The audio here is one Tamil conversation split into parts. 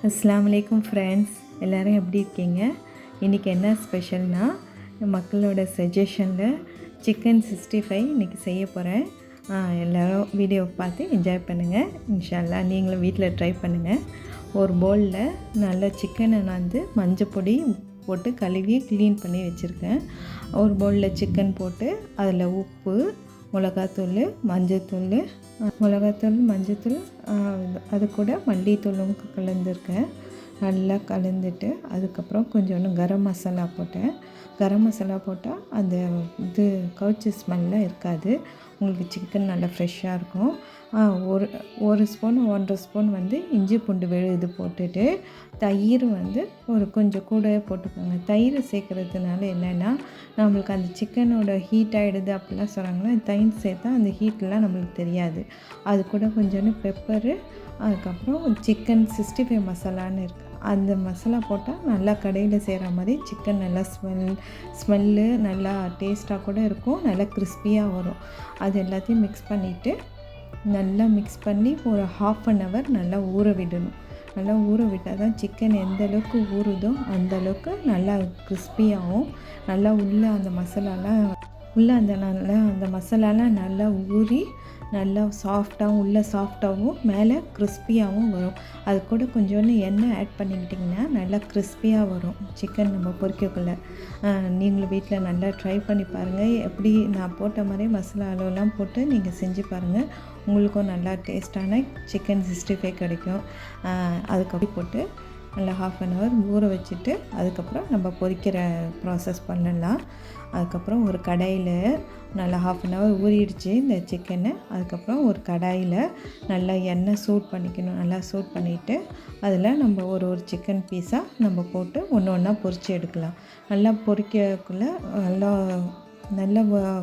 அஸ்ஸலாமு அலைக்கும் ஃப்ரெண்ட்ஸ், எல்லோரும் எப்படி இருக்கீங்க? இன்றைக்கி என்ன ஸ்பெஷல்னால், மக்களோட சஜஷனில் சிக்கன் 65 இன்றைக்கி செய்ய போகிறேன். எல்லோரும் வீடியோ பார்த்து என்ஜாய் பண்ணுங்கள். இன்ஷா அல்லாஹ் நீங்களும் வீட்டில் ட்ரை பண்ணுங்கள். ஒரு பவுலில் நல்ல சிக்கனை நான் வந்து மஞ்சள் பொடி போட்டு கழுவி க்ளீன் பண்ணி வச்சுருக்கேன். ஒரு பவுலில் சிக்கன் போட்டு அதில் உப்பு, மிளகாத்தூள், மஞ்சத்தூள், அது கூட மல்லித்தூளும் கலந்துருக்கேன். நல்லா கலந்துட்டு அதுக்கப்புறம் கொஞ்சோண்டு கரம் மசாலா போட்டேன். கரம் மசாலா போட்டால் அந்த கவுச்சி ஸ்மெல்லாம் இருக்காது. உங்களுக்கு சிக்கன் நல்லா ஃப்ரெஷ்ஷாக இருக்கும். ஒரு ஸ்பூன் 1.5 ஸ்பூன் வந்து இஞ்சி பூண்டு விழுது போட்டுட்டு, தயிர் வந்து கொஞ்சம் கூட போட்டுக்கோங்க. தயிர் சேர்க்குறதுனால என்னென்னா, நம்மளுக்கு அந்த சிக்கனோட ஹீட் ஆகிடுது அப்படிலாம் சொல்கிறாங்களா, தயிர் சேர்த்தா அந்த ஹீட்லாம் நம்மளுக்கு தெரியாது. அது கூட கொஞ்சோண்டு பெப்பரு, அதுக்கப்புறம் சிக்கன் 65 மசாலான்னு இருக்குது, அந்த மசாலா போட்டால் நல்லா கடையில் செய்கிற மாதிரி சிக்கன் நல்லா ஸ்மெல்லு நல்லா டேஸ்ட்டாக கூட இருக்கும், நல்லா கிறிஸ்பியாக வரும். அது எல்லாத்தையும் நல்லா மிக்ஸ் பண்ணி ஒரு 1/2 hour நல்லா ஊற விடணும். நல்லா ஊற விட்டால் தான் சிக்கன் எந்த அளவுக்கு ஊறுதோ அந்தளவுக்கு நல்லா கிறிஸ்பியாகவும், நல்லா உள்ளே அந்த மசாலாலாம் நல்லா ஊறி நல்லா சாஃப்டாகவும், உள்ளே சாஃப்டாகவும், மேலே கிறிஸ்பியாகவும் வரும். அது கூட கொஞ்சோண்டு எண்ணெய் ஆட் பண்ணிக்கிட்டிங்கன்னா நல்லா கிறிஸ்பியாக வரும் சிக்கன் நம்ம பொரிக்கக்குள்ளே. நீங்களும் வீட்டில் நல்லா ட்ரை பண்ணி பாருங்கள். எப்படி நான் போட்ட மாதிரி மசாலா அளவுலாம் போட்டு நீங்கள் செஞ்சு பாருங்கள். உங்களுக்கும் நல்லா டேஸ்ட்டான சிக்கன் 65 கிடைக்கும். அதுக்கப்புறம் போட்டு நல்லா 1/2 hour ஊற வச்சுட்டு அதுக்கப்புறம் நம்ம பொரிக்கிற ப்ராசஸ் பண்ணலாம். அதுக்கப்புறம் ஒரு கடாயில் நல்லா 1/2 hour ஊறிடுச்சு இந்த சிக்கனு. அதுக்கப்புறம் ஒரு கடாயில் நல்லா எண்ணெய் சூட் பண்ணிக்கணும். நல்லா சூட் பண்ணிவிட்டு அதில் நம்ம ஒரு சிக்கன் பீஸாக நம்ம போட்டு ஒன்று ஒன்றா பொரித்து எடுக்கலாம். நல்லா பொரிக்கக்குள்ளே நல்லா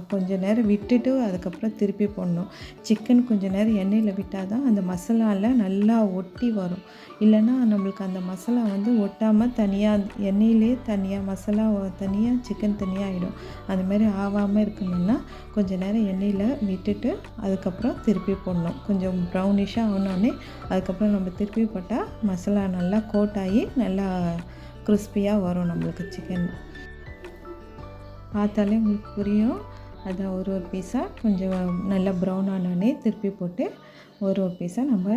கொஞ்சம் நேரம் விட்டுட்டு அதுக்கப்புறம் திருப்பி போடணும். சிக்கன் கொஞ்சம் நேரம் எண்ணெயில் விட்டால் தான் அந்த மசாலாவில் நல்லா ஒட்டி வரும். இல்லைன்னா நம்மளுக்கு அந்த மசாலா வந்து ஒட்டாமல் தனியாக எண்ணெயிலே தனியாக மசாலா தனியாக சிக்கன் தனியாக ஆகிடும். அதுமாரி ஆகாமல் இருக்கணும்னா கொஞ்சம் நேரம் எண்ணெயில் விட்டுட்டு அதுக்கப்புறம் திருப்பி போடணும். கொஞ்சம் ப்ரௌனிஷாக ஆனோடனே அதுக்கப்புறம் நம்ம திருப்பி போட்டால் மசாலா நல்லா கோட் ஆகி நல்லா கிறிஸ்பியாக வரும் நம்மளுக்கு சிக்கன். பார்த்தாலே உங்களுக்கு புரியும். அதை ஒரு பீஸாக கொஞ்சம் நல்லா ப்ரௌன் ஆனோடனே திருப்பி போட்டு ஒரு பீஸாக நம்ம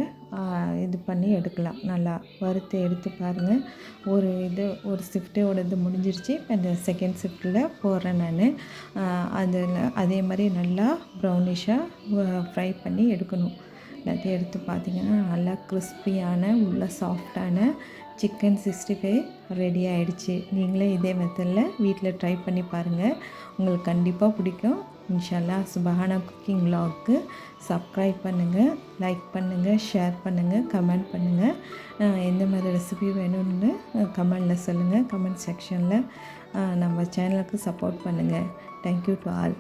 இது பண்ணி எடுக்கலாம். நல்லா வறுத்து எடுத்து பாருங்கள். ஒரு ஷிஃப்ட்டோட முடிஞ்சிருச்சு. இப்போ இந்த செகண்ட் ஷிஃப்ட்டில் போடுறேன் நான். அதே மாதிரி நல்லா ப்ரௌனிஷாக ஃப்ரை பண்ணி எடுக்கணும். எல்லாத்தையும் எடுத்து பார்த்திங்கன்னா நல்லா கிறிஸ்பியான உள்ள சாஃப்டான சிக்கன் 65 ரெடி ஆகிடுச்சு. நீங்களே இதே மெத்தடில் வீட்டில் ட்ரை பண்ணி பாருங்கள். உங்களுக்கு கண்டிப்பாக பிடிக்கும். இன்ஷா அல்லாஹ் சுபஹானா குக்கிங் விலாக்கு சப்ஸ்கிரைப் பண்ணுங்கள், லைக் பண்ணுங்கள், ஷேர் பண்ணுங்கள், கமெண்ட் பண்ணுங்கள். எந்த மாதிரி ரெசிபி வேணும்னு கமெண்டில் சொல்லுங்கள். கமெண்ட் செக்ஷனில் நம்ம சேனலுக்கு சப்போர்ட் பண்ணுங்கள். Thank you to all.